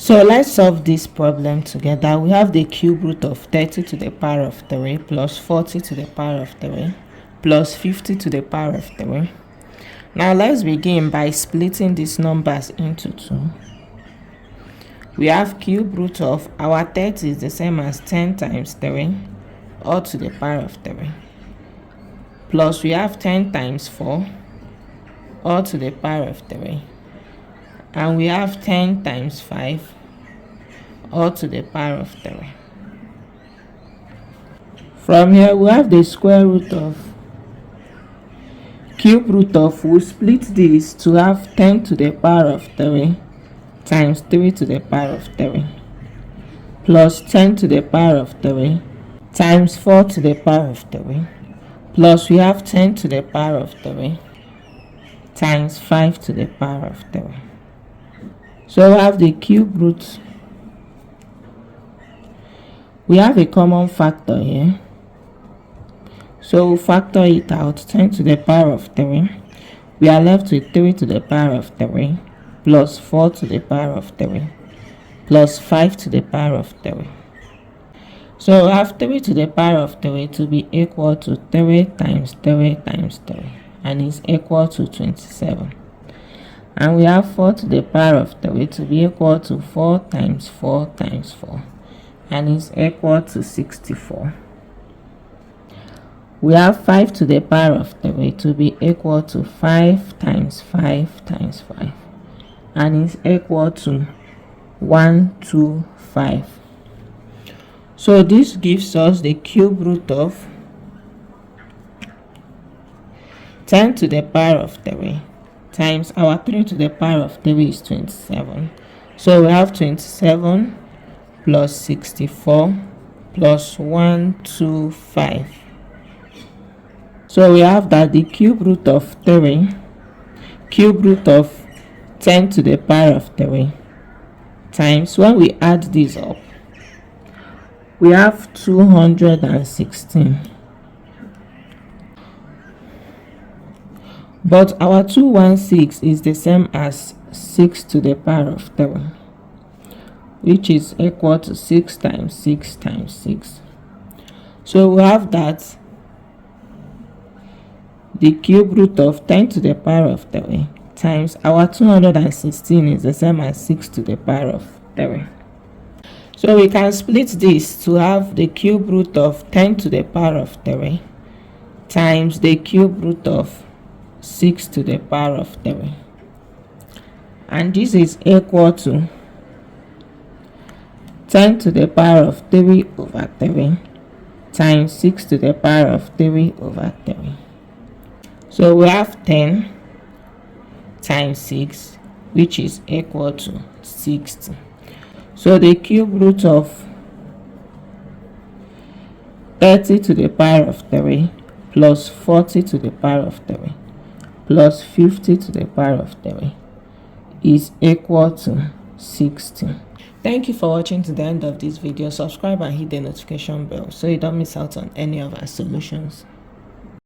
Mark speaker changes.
Speaker 1: So let's solve this problem together. We have the cube root of 30 to the power of 3 plus 40 to the power of 3 plus 50 to the power of 3. Now let's begin by splitting these numbers into 2. We have cube root of our 30 is the same as 10 times 3 all to the power of 3. Plus we have 10 times 4 all to the power of 3. And we have 10 times 5 all to the power of 3. From here we have the square root of cube root of, we'll split this to have 10 to the power of 3 times 3 to the power of 3 plus 10 to the power of 3 times 4 to the power of 3 plus we have 10 to the power of 3 times 5 to the power of 3. So we have the cube root. We have a common factor here. So we'll factor it out. 10 to the power of 3. We are left with 3 to the power of 3 plus 4 to the power of 3 plus 5 to the power of 3. So we have 3 to the power of 3 to be equal to 3 times 3 times 3, and is equal to 27. And we have 4 to the power of 3 to be equal to 4 times 4 times 4, and is equal to 64. We have 5 to the power of 3 to be equal to 5 times 5 times 5, and is equal to 125. So this gives us the cube root of 10 to the power of 3 times our 3 to the power of 3 is 27. So we have 27 plus 64 plus 125. So we have that the cube root of 3, cube root of 10 to the power of 3 times, when we add this up, we have 216. But our 216 is the same as 6 to the power of 3, which is equal to 6 times 6 times 6. So we have that the cube root of 10 to the power of 3 times our 216 is the same as 6 to the power of 3. So we can split this to have the cube root of 10 to the power of 3 times the cube root of 6 to the power of 3, and this is equal to 10 to the power of 3 over 3 times 6 to the power of 3 over 3. So we have 10 times 6, which is equal to 60. So the cube root of 30 to the power of 3 plus 40 to the power of 3 plus 50 to the power of 3 is equal to 60. Thank you for watching to the end of this video. Subscribe and hit the notification bell so you don't miss out on any of our solutions.